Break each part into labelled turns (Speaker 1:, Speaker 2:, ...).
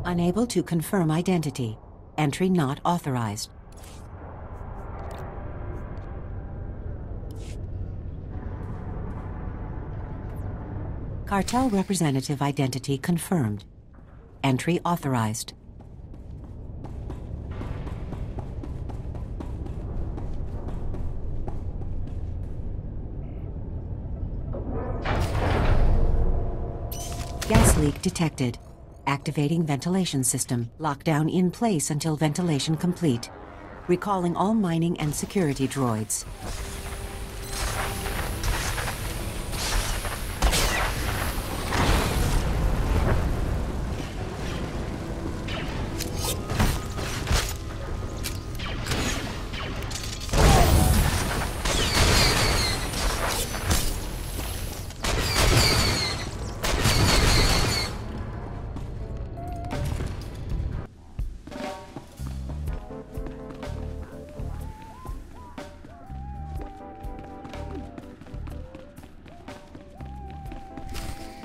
Speaker 1: Unable to confirm identity. Entry not authorized. Cartel representative identity confirmed. Entry authorized. Gas leak detected. Activating ventilation system. Lockdown in place until ventilation complete. Recalling all mining and security droids.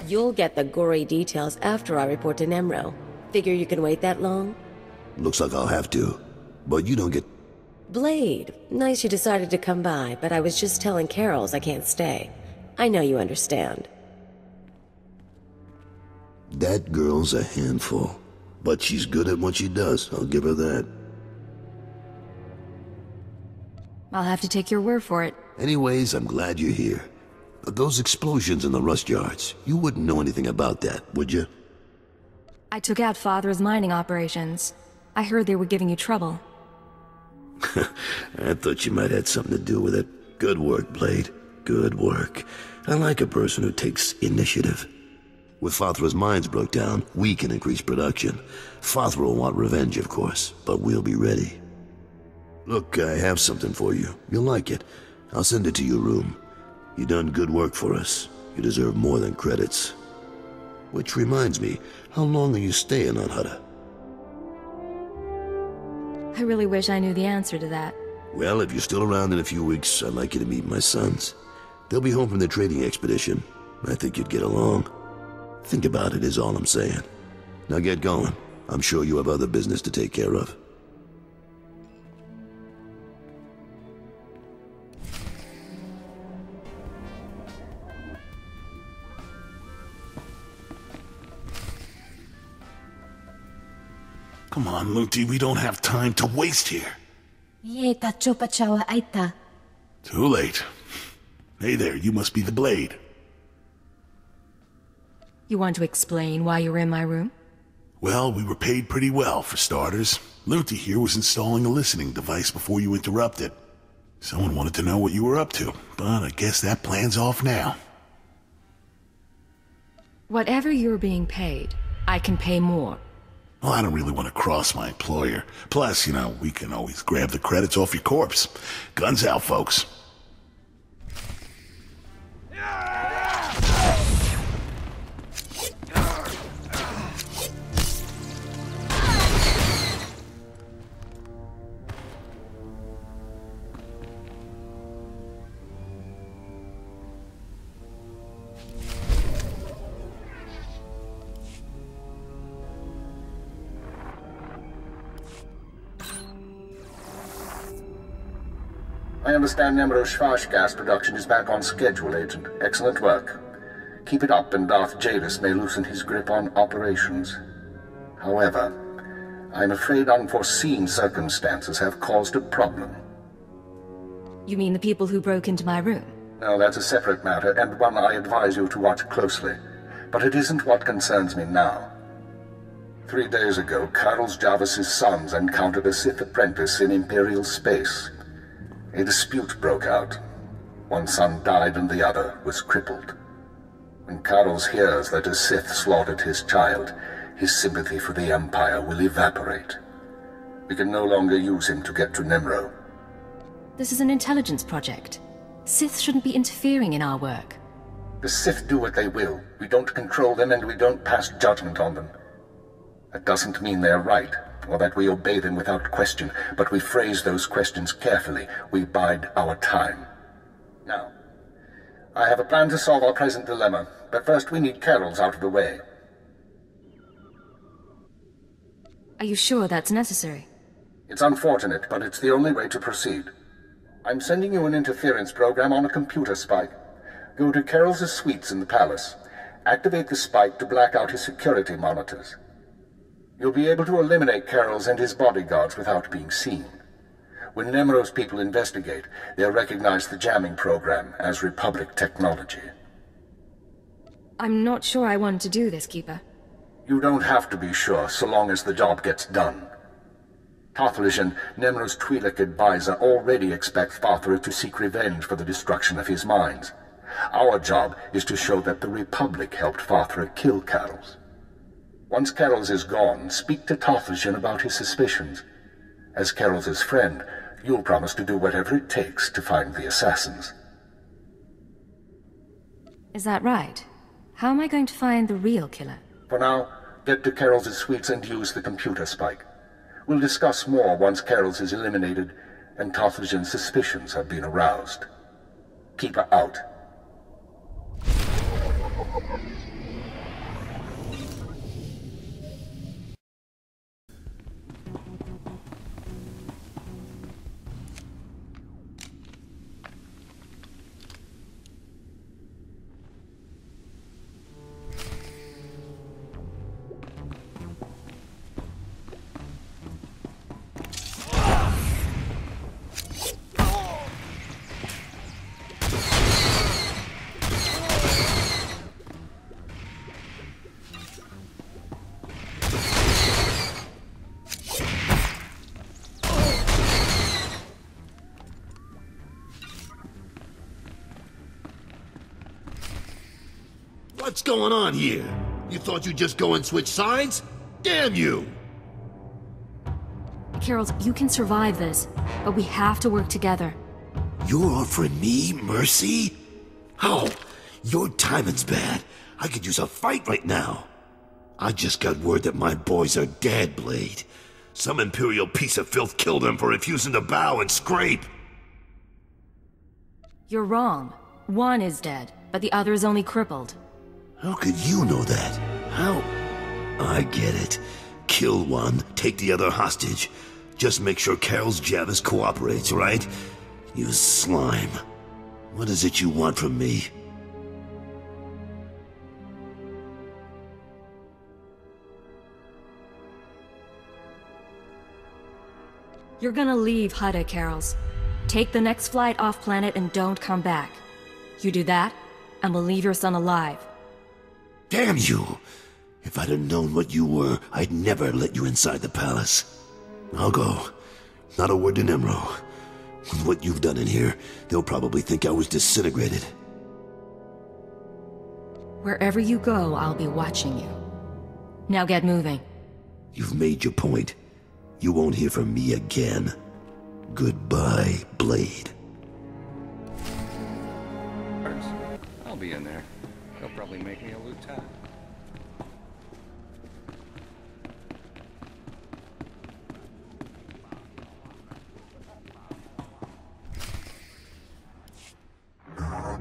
Speaker 2: You'll get the gory details after I report to Nemro. Figure you can wait that long?
Speaker 3: Looks like I'll have to. But you don't get...
Speaker 2: Blade, nice you decided to come by, but I was just telling Carols I can't stay. I know you understand.
Speaker 3: That girl's a handful. But she's good at what she does, I'll give her that.
Speaker 4: I'll have to take your word for it.
Speaker 3: Anyways, I'm glad you're here. Those explosions in the rust yards, you wouldn't know anything about that, would you?
Speaker 4: I took out Father's mining operations. I heard they were giving you trouble.
Speaker 3: I thought you might have something to do with it. Good work, Blade. Good work. I like a person who takes initiative. With Fathra's mines broke down, we can increase production. Fathra will want revenge, of course, but we'll be ready. Look, I have something for you. You'll like it. I'll send it to your room. You done good work for us. You deserve more than credits. Which reminds me, how long are you staying on Hutta?
Speaker 4: I really wish I knew the answer to that.
Speaker 3: Well, if you're still around in a few weeks, I'd like you to meet my sons. They'll be home from their trading expedition. I think you'd get along. Think about it is all I'm saying. Now get going. I'm sure you have other business to take care of.
Speaker 5: Come on, Lunti, we don't have time to waste here. Too late. Hey there, you must be the Blade.
Speaker 4: You want to explain why you were in my room?
Speaker 5: Well, we were paid pretty well, for starters. Lunti here was installing a listening device before you interrupted. Someone wanted to know what you were up to, but I guess that plan's off now.
Speaker 4: Whatever you're being paid, I can pay more.
Speaker 5: Well, I don't really want to cross my employer. Plus, we can always grab the credits off your corpse. Guns out, folks.
Speaker 6: I understand Nemro Shvash gas production is back on schedule, Agent. Excellent work. Keep it up and Darth Jadis may loosen his grip on operations. However, I'm afraid unforeseen circumstances have caused a problem.
Speaker 4: You mean the people who broke into my room?
Speaker 6: No, that's a separate matter, and one I advise you to watch closely. But it isn't what concerns me now. 3 days ago, Carlos Jarvis's sons encountered a Sith apprentice in Imperial space. A dispute broke out. One son died and the other was crippled. When Carlos hears that a Sith slaughtered his child, his sympathy for the Empire will evaporate. We can no longer use him to get to Nemro.
Speaker 4: This is an intelligence project. Sith shouldn't be interfering in our work.
Speaker 6: The Sith do what they will. We don't control them and we don't pass judgment on them. That doesn't mean they're right, or that we obey them without question, but we phrase those questions carefully. We bide our time. Now, I have a plan to solve our present dilemma, but first we need Carols out of the way.
Speaker 4: Are you sure that's necessary?
Speaker 6: It's unfortunate, but it's the only way to proceed. I'm sending you an interference program on a computer spike. Go to Carroll's suites in the palace. Activate the spike to black out his security monitors. You'll be able to eliminate Carroll's and his bodyguards without being seen. When Nemro's people investigate, they'll recognize the jamming program as Republic technology.
Speaker 4: I'm not sure I want to do this, Keeper.
Speaker 6: You don't have to be sure, so long as the job gets done. Tothlishan, Nemro's Twi'lek advisor, already expects Father to seek revenge for the destruction of his mines. Our job is to show that the Republic helped Father kill Carroll's. Once Carroll's is gone, speak to Tothlishan about his suspicions. As Carroll's friend, you'll promise to do whatever it takes to find the assassins.
Speaker 4: Is that right? How am I going to find the real killer?
Speaker 6: For now, get to Carroll's suites and use the computer spike. We'll discuss more once Carroll's is eliminated and Tothlishan's suspicions have been aroused. Keep her out.
Speaker 3: What's going on here? You thought you'd just go and switch sides? Damn you!
Speaker 4: Carroll, you can survive this, but we have to work together.
Speaker 3: You're offering me mercy? How? Your timing's bad. I could use a fight right now. I just got word that my boys are dead, Blade. Some Imperial piece of filth killed them for refusing to bow and scrape.
Speaker 4: You're wrong. One is dead, but the other is only crippled.
Speaker 3: How could you know that? How? I get it. Kill one, take the other hostage. Just make sure Carroll's Javis cooperates, right? You slime. What is it you want from me?
Speaker 4: You're gonna leave Hutta, Carroll. Take the next flight off-planet and don't come back. You do that, and we'll leave your son alive.
Speaker 3: Damn you! If I'd have known what you were, I'd never let you inside the palace. I'll go. Not a word to Nemro. With what you've done in here, they'll probably think I was disintegrated.
Speaker 4: Wherever you go, I'll be watching you. Now get moving.
Speaker 3: You've made your point. You won't hear from me again. Goodbye, Blade.
Speaker 7: I'll be in there. They'll probably make me a lieutenant.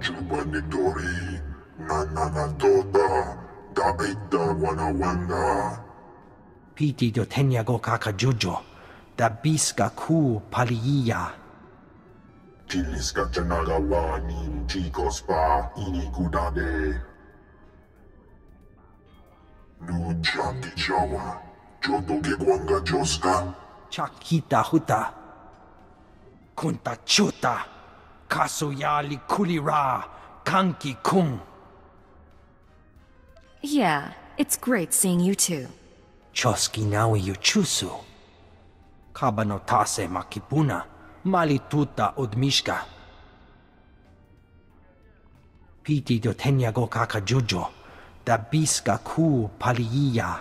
Speaker 8: Juba ni Dari, na tota, daida wana.
Speaker 9: Piti do tenyago kaka jojo, da biska ku paliya.
Speaker 8: Tiliska janaga wa ni chicos pa ini kudade. Nujaki jawa, jodo ke kwanga joska.
Speaker 9: Chakita Hutta. Kunta chuta. Kasuyali kulira. Kanki kung.
Speaker 4: Yeah, it's great seeing you too.
Speaker 9: Choski nawi yuchusu. Kabano tase makipuna. Malituta odmishka. Piti do tenyago kaka jojo. Da biska ku paliya.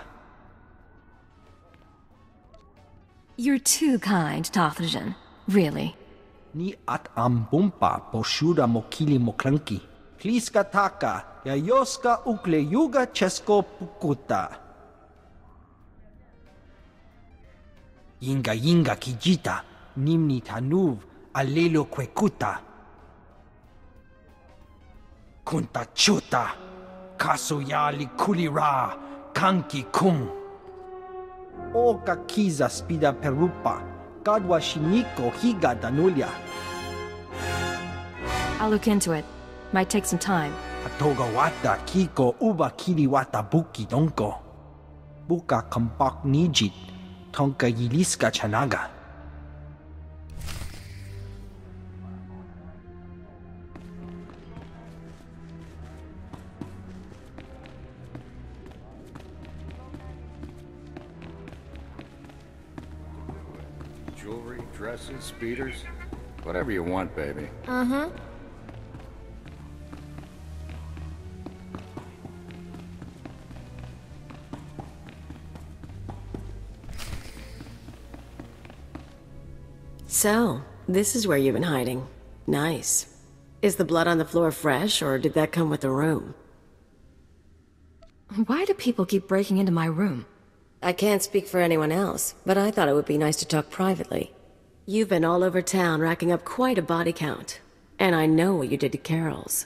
Speaker 4: You're too kind, Tothlishan. Really.
Speaker 9: Ni at ambumpa poshuda mokili moklanki. Kliska taka, yayoska ukle yuga chesko pukuta. Yinga kijita, nimni tanuv, alelo kwekuta. Kunta chuta, kasuyali kulira, kanki kung. Oka kiza spida perupa. Gadwa shiniko higa danulia.
Speaker 4: I'll look into it. Might take some time.
Speaker 9: Atoga wata kiko uba kiri wata buki donko. Buka kampak nijit. Tonka yiliska chanaga.
Speaker 7: Jewelry, dresses, speeders, whatever you want, baby.
Speaker 2: Uh-huh. So, this is where you've been hiding. Nice. Is the blood on the floor fresh, or did that come with the room?
Speaker 4: Why do people keep breaking into my room?
Speaker 2: I can't speak for anyone else, but I thought it would be nice to talk privately. You've been all over town racking up quite a body count. And I know what you did to Carol's.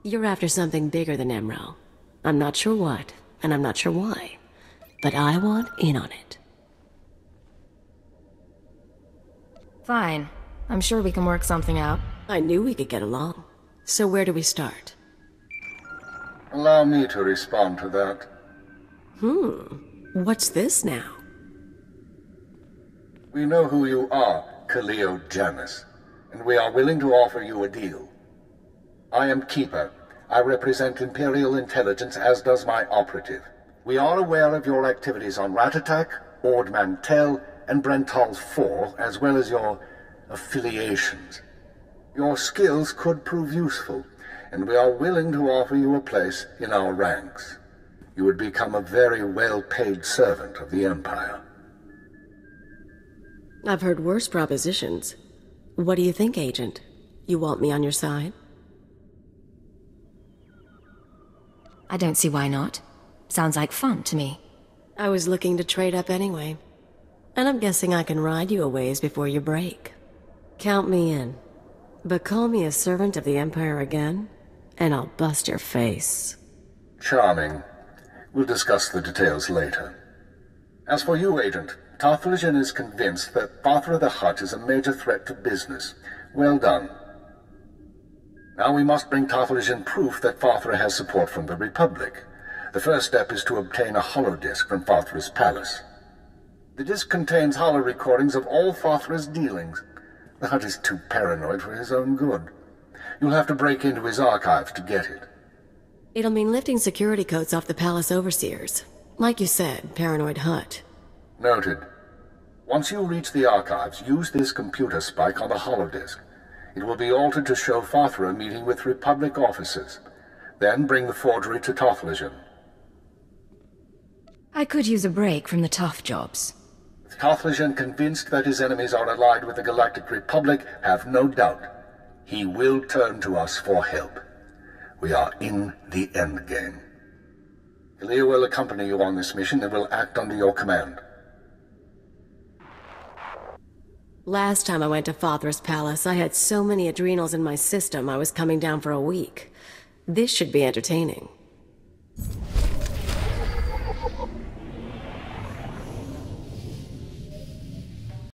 Speaker 2: You're after something bigger than Emerald. I'm not sure what, and I'm not sure why. But I want in on it.
Speaker 4: Fine. I'm sure we can work something out.
Speaker 2: I knew we could get along. So where do we start?
Speaker 6: Allow me to respond to that.
Speaker 2: What's this now?
Speaker 6: We know who you are, Khalil Janus, and we are willing to offer you a deal. I am Keeper. I represent Imperial intelligence, as does my operative. We are aware of your activities on Ratatak, Ord Mantell, and Brental's Fall, as well as your affiliations. Your skills could prove useful, and we are willing to offer you a place in our ranks. You would become a very well-paid servant of the Empire.
Speaker 2: I've heard worse propositions. What do you think, Agent? You want me on your side?
Speaker 4: I don't see why not. Sounds like fun to me.
Speaker 2: I was looking to trade up anyway. And I'm guessing I can ride you a ways before you break. Count me in. But call me a servant of the Empire again, and I'll bust your face.
Speaker 6: Charming. We'll discuss the details later. As for you, Agent, Tarthalion is convinced that Fathra the Hutt is a major threat to business. Well done. Now we must bring Tarthalion proof that Fathra has support from the Republic. The first step is to obtain a holodisk from Fathra's palace. The disk contains holo recordings of all Fathra's dealings. The Hutt is too paranoid for his own good. You'll have to break into his archives to get it.
Speaker 2: It'll mean lifting security codes off the palace overseers. Like you said, paranoid Hutt.
Speaker 6: Noted. Once you reach the archives, use this computer spike on the holodisk. It will be altered to show Fathra meeting with Republic officers. Then bring the forgery to Tarthalion.
Speaker 4: I could use a break from the tough jobs.
Speaker 6: With Tarthalion convinced that his enemies are allied with the Galactic Republic, have no doubt. He will turn to us for help. We are in the endgame. Kalia will accompany you on this mission and will act under your command.
Speaker 2: Last time I went to Fathra's palace, I had so many adrenals in my system I was coming down for a week. This should be entertaining.